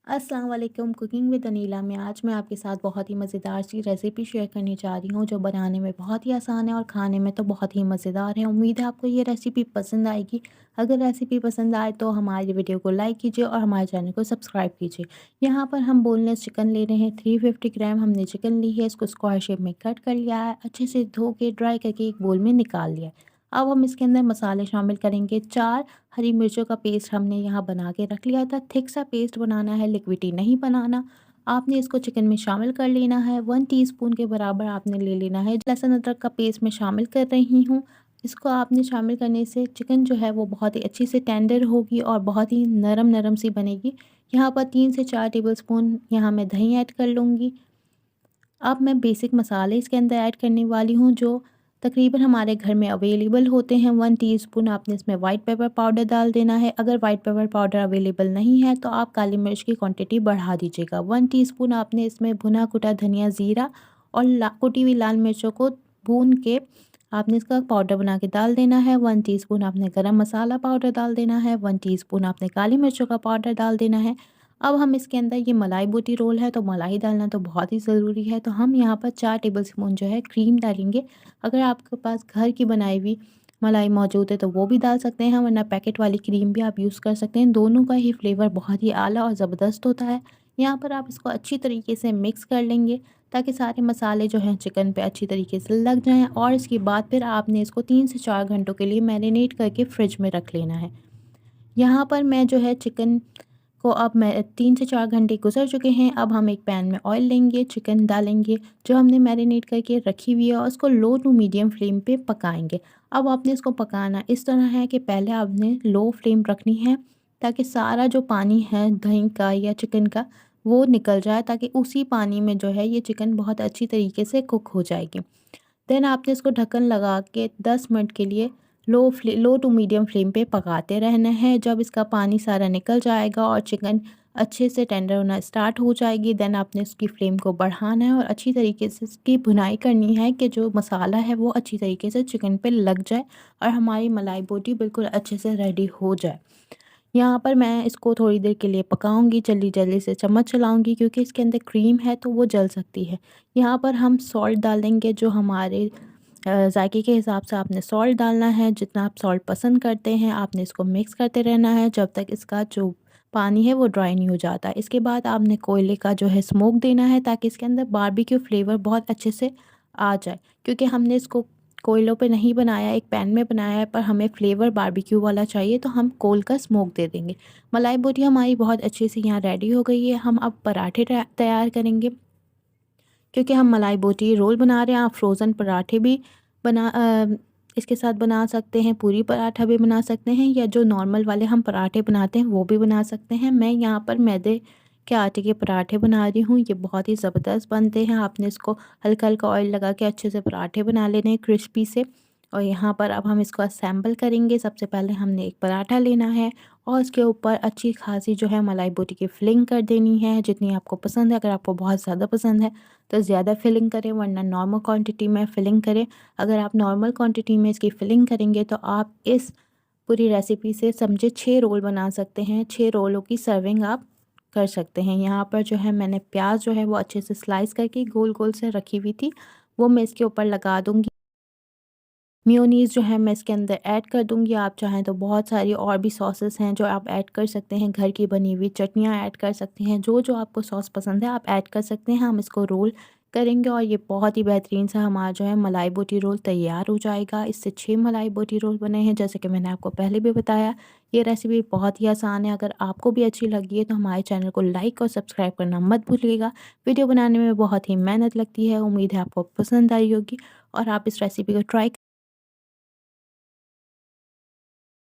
अस्सलाम वालेकुम। Cooking with Anila में आज मैं आपके साथ बहुत ही मज़ेदार सी रेसिपी शेयर करने जा रही हूँ जो बनाने में बहुत ही आसान है और खाने में तो बहुत ही मज़ेदार है। उम्मीद है आपको ये रेसिपी पसंद आएगी। अगर रेसिपी पसंद आए तो हमारी वीडियो को लाइक कीजिए और हमारे चैनल को सब्सक्राइब कीजिए। यहाँ पर हम बोनलेस चिकन ले रहे हैं। 350 ग्राम हमने चिकन ली है। इसको स्क्वायर शेप में कट कर लिया है, अच्छे से धो के ड्राई करके एक बोल में निकाल लिया है। अब हम इसके अंदर मसाले शामिल करेंगे। 4 हरी मिर्चों का पेस्ट हमने यहाँ बना के रख लिया था। थिक सा पेस्ट बनाना है, लिक्विडी नहीं बनाना। आपने इसको चिकन में शामिल कर लेना है। 1 टीस्पून के बराबर आपने ले लेना है। लहसुन अदरक का पेस्ट मैं शामिल कर रही हूँ। इसको आपने शामिल करने से चिकन जो है वो बहुत ही अच्छी से टेंडर होगी और बहुत ही नरम-नरम सी बनेगी। यहाँ पर 3 से 4 टेबलस्पून यहाँ मैं दही ऐड कर लूँगी। अब मैं बेसिक मसाले इसके अंदर ऐड करने वाली हूँ जो तकरीबन हमारे घर में अवेलेबल होते हैं। 1 टीस्पून आपने इसमें वाइट पेपर पाउडर डाल देना है। अगर वाइट पेपर पाउडर अवेलेबल नहीं है तो आप काली मिर्च की क्वांटिटी बढ़ा दीजिएगा। 1 टीस्पून आपने इसमें भुना कुटा धनिया, ज़ीरा और कुटी हुई लाल मिर्चों को भून के आपने इसका पाउडर बना के डाल देना है। 1 टीस्पून आपने गरम मसाला पाउडर डाल देना है। 1 टीस्पून आपने काली मिर्चों का पाउडर डाल देना है। अब हम इसके अंदर ये मलाई बूटी रोल है तो मलाई डालना तो बहुत ही ज़रूरी है, तो हम यहाँ पर 4 टेबलस्पून जो है क्रीम डालेंगे। अगर आपके पास घर की बनाई हुई मलाई मौजूद है तो वो भी डाल सकते हैं, वरना पैकेट वाली क्रीम भी आप यूज़ कर सकते हैं। दोनों का ही फ्लेवर बहुत ही आला और ज़बरदस्त होता है। यहाँ पर आप इसको अच्छी तरीके से मिक्स कर लेंगे ताकि सारे मसाले जो हैं चिकन पे अच्छी तरीके से लग जाएँ, और इसके बाद फिर आपने इसको 3 से 4 घंटों के लिए मैरिनेट करके फ्रिज में रख लेना है। यहाँ पर मैं जो है चिकन को अब मैं 3 से 4 घंटे गुज़र चुके हैं। अब हम एक पैन में ऑयल लेंगे, चिकन डालेंगे जो हमने मैरिनेट करके रखी हुई है और उसको लो टू मीडियम फ्लेम पे पकाएँगे। अब आपने इसको पकाना इस तरह है कि पहले आपने लो फ्लेम रखनी है ताकि सारा जो पानी है दही का या चिकन का वो निकल जाए, ताकि उसी पानी में जो है ये चिकन बहुत अच्छी तरीके से कुक हो जाएगी। देन आपने इसको ढक्कन लगा के 10 मिनट के लिए लो टू मीडियम फ्लेम पे पकाते रहना है। जब इसका पानी सारा निकल जाएगा और चिकन अच्छे से टेंडर होना स्टार्ट हो जाएगी, देन आपने उसकी फ्लेम को बढ़ाना है और अच्छी तरीके से इसकी भुनाई करनी है कि जो मसाला है वो अच्छी तरीके से चिकन पे लग जाए और हमारी मलाई बोटी बिल्कुल अच्छे से रेडी हो जाए। यहाँ पर मैं इसको थोड़ी देर के लिए पकाऊंगी, जल्दी-जल्दी से चम्मच चलाऊंगी क्योंकि इसके अंदर क्रीम है तो वो जल सकती है। यहाँ पर हम सॉल्ट डालेंगे जो हमारे जायके के हिसाब से आपने सॉल्ट डालना है। जितना आप सॉल्ट पसंद करते हैं आपने इसको मिक्स करते रहना है जब तक इसका जो पानी है वो ड्राई नहीं हो जाता। इसके बाद आपने कोयले का जो है स्मोक देना है ताकि इसके अंदर बारबेक्यू फ्लेवर बहुत अच्छे से आ जाए, क्योंकि हमने इसको कोयलों पे नहीं बनाया, एक पैन में बनाया है, पर हमें फ्लेवर बारबेक्यू वाला चाहिए तो हम कोल का स्मोक दे देंगे। मलाई बोटी हमारी बहुत अच्छे से यहाँ रेडी हो गई है। हम अब पराठे तैयार करेंगे क्योंकि हम मलाई बोटी रोल बना रहे हैं। आप फ्रोज़न पराठे भी बना इसके साथ बना सकते हैं, पूरी पराठा भी बना सकते हैं या जो नॉर्मल वाले हम पराठे बनाते हैं वो भी बना सकते हैं। मैं यहाँ पर मैदे के आटे के पराठे बना रही हूँ, ये बहुत ही ज़बरदस्त बनते हैं। आपने इसको हल्का-हल्का ऑयल लगा के अच्छे से पराठे बना लेने हैं क्रिस्पी से। और यहाँ पर अब हम इसको असेंबल करेंगे। सबसे पहले हमने एक पराठा लेना है और उसके ऊपर अच्छी खासी जो है मलाई बोटी की फिलिंग कर देनी है, जितनी आपको पसंद है। अगर आपको बहुत ज़्यादा पसंद है तो ज़्यादा फिलिंग करें, वरना नॉर्मल क्वांटिटी में फिलिंग करें। अगर आप नॉर्मल क्वांटिटी में इसकी फिलिंग करेंगे तो आप इस पूरी रेसिपी से समझे 6 रोल बना सकते हैं। 6 रोलों की सर्विंग आप कर सकते हैं। यहाँ पर जो है मैंने प्याज जो है वो अच्छे से स्लाइस करके गोल-गोल से रखी हुई थी, वो मैं इसके ऊपर लगा दूँगी। मेयोनीज़ जो है मैं इसके अंदर ऐड कर दूँगी। आप चाहें तो बहुत सारी और भी सॉसेस हैं जो आप ऐड कर सकते हैं, घर की बनी हुई चटनियाँ ऐड कर सकते हैं, जो-जो आपको सॉस पसंद है आप ऐड कर सकते हैं। हम इसको रोल करेंगे और ये बहुत ही बेहतरीन सा हमारा जो है मलाई बोटी रोल तैयार हो जाएगा। इससे 6 मलाई बोटी रोल बने हैं, जैसे कि मैंने आपको पहले भी बताया। ये रेसिपी बहुत ही आसान है। अगर आपको भी अच्छी लगी है तो हमारे चैनल को लाइक और सब्सक्राइब करना मत भूलिएगा। वीडियो बनाने में बहुत ही मेहनत लगती है। उम्मीद है आपको पसंद आई होगी और आप इस रेसिपी को ट्राई